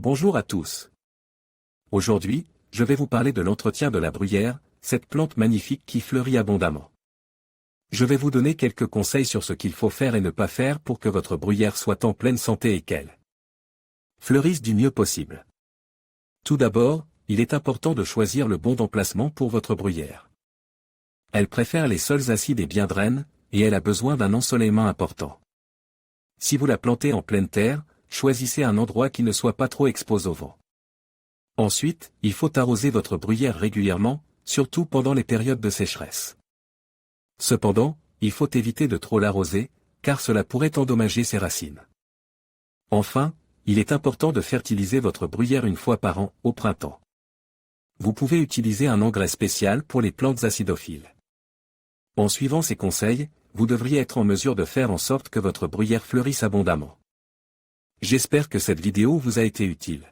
Bonjour à tous. Aujourd'hui, je vais vous parler de l'entretien de la bruyère, cette plante magnifique qui fleurit abondamment. Je vais vous donner quelques conseils sur ce qu'il faut faire et ne pas faire pour que votre bruyère soit en pleine santé et qu'elle fleurisse du mieux possible. Tout d'abord, il est important de choisir le bon emplacement pour votre bruyère. Elle préfère les sols acides et bien draines, et elle a besoin d'un ensoleillement important. Si vous la plantez en pleine terre, choisissez un endroit qui ne soit pas trop exposé au vent. Ensuite, il faut arroser votre bruyère régulièrement, surtout pendant les périodes de sécheresse. Cependant, il faut éviter de trop l'arroser, car cela pourrait endommager ses racines. Enfin, il est important de fertiliser votre bruyère une fois par an, au printemps. Vous pouvez utiliser un engrais spécial pour les plantes acidophiles. En suivant ces conseils, vous devriez être en mesure de faire en sorte que votre bruyère fleurisse abondamment. J'espère que cette vidéo vous a été utile.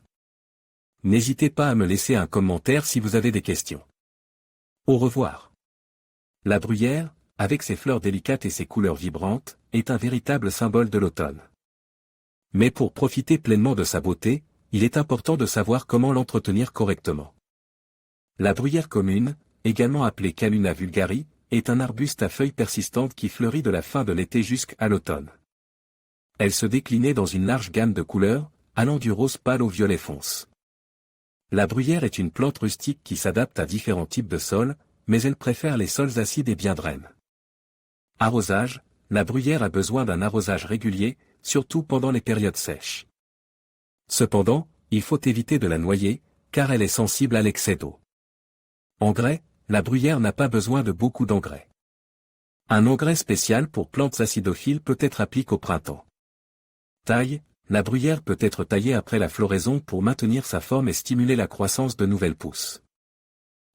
N'hésitez pas à me laisser un commentaire si vous avez des questions. Au revoir. La bruyère, avec ses fleurs délicates et ses couleurs vibrantes, est un véritable symbole de l'automne. Mais pour profiter pleinement de sa beauté, il est important de savoir comment l'entretenir correctement. La bruyère commune, également appelée Calluna vulgari, est un arbuste à feuilles persistantes qui fleurit de la fin de l'été jusqu'à l'automne. Elle se déclinait dans une large gamme de couleurs, allant du rose pâle au violet fonce. La bruyère est une plante rustique qui s'adapte à différents types de sols, mais elle préfère les sols acides et bien draines. Arrosage, la bruyère a besoin d'un arrosage régulier, surtout pendant les périodes sèches. Cependant, il faut éviter de la noyer, car elle est sensible à l'excès d'eau. Engrais, la bruyère n'a pas besoin de beaucoup d'engrais. Un engrais spécial pour plantes acidophiles peut être appliqué au printemps. Taille, la bruyère peut être taillée après la floraison pour maintenir sa forme et stimuler la croissance de nouvelles pousses.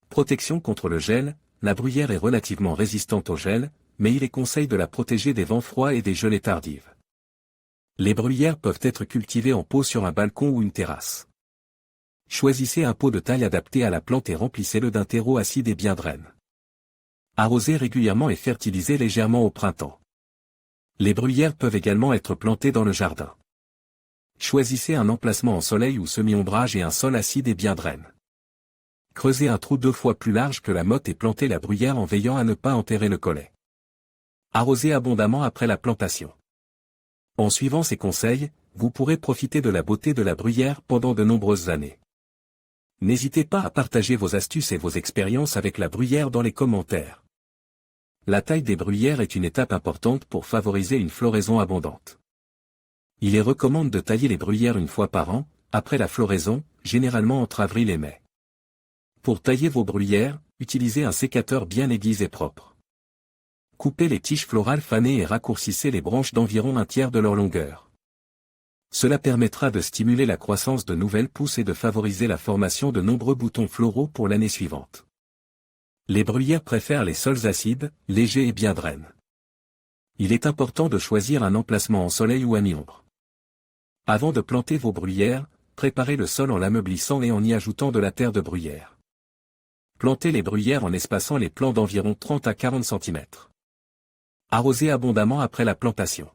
Protection contre le gel, la bruyère est relativement résistante au gel, mais il est conseillé de la protéger des vents froids et des gelées tardives. Les bruyères peuvent être cultivées en pot sur un balcon ou une terrasse. Choisissez un pot de taille adapté à la plante et remplissez-le d'un terreau acide et bien draine. Arrosez régulièrement et fertilisez légèrement au printemps. Les bruyères peuvent également être plantées dans le jardin. Choisissez un emplacement en soleil ou semi-ombrage et un sol acide et bien draine. Creusez un trou 2 fois plus large que la motte et plantez la bruyère en veillant à ne pas enterrer le collet. Arrosez abondamment après la plantation. En suivant ces conseils, vous pourrez profiter de la beauté de la bruyère pendant de nombreuses années. N'hésitez pas à partager vos astuces et vos expériences avec la bruyère dans les commentaires. La taille des bruyères est une étape importante pour favoriser une floraison abondante. Il est recommandé de tailler les bruyères une fois par an, après la floraison, généralement entre avril et mai. Pour tailler vos bruyères, utilisez un sécateur bien aiguisé et propre. Coupez les tiges florales fanées et raccourcissez les branches d'environ un tiers de leur longueur. Cela permettra de stimuler la croissance de nouvelles pousses et de favoriser la formation de nombreux boutons floraux pour l'année suivante. Les bruyères préfèrent les sols acides, légers et bien draines. Il est important de choisir un emplacement en soleil ou à mi-ombre. Avant de planter vos bruyères, préparez le sol en l'ameublissant et en y ajoutant de la terre de bruyère. Plantez les bruyères en espaçant les plants d'environ 30 à 40 cm. Arrosez abondamment après la plantation.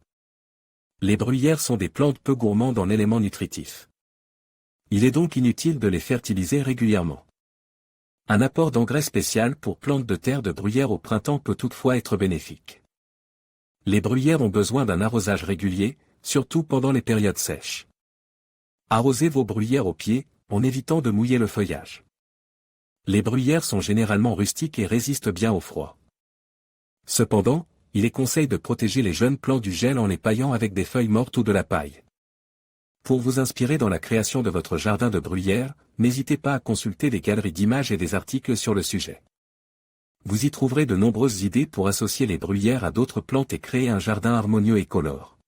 Les bruyères sont des plantes peu gourmandes en éléments nutritifs. Il est donc inutile de les fertiliser régulièrement. Un apport d'engrais spécial pour plantes de terre de bruyère au printemps peut toutefois être bénéfique. Les bruyères ont besoin d'un arrosage régulier, surtout pendant les périodes sèches. Arrosez vos bruyères au pied, en évitant de mouiller le feuillage. Les bruyères sont généralement rustiques et résistent bien au froid. Cependant, il est conseillé de protéger les jeunes plants du gel en les paillant avec des feuilles mortes ou de la paille. Pour vous inspirer dans la création de votre jardin de bruyère, n'hésitez pas à consulter des galeries d'images et des articles sur le sujet. Vous y trouverez de nombreuses idées pour associer les bruyères à d'autres plantes et créer un jardin harmonieux et colore.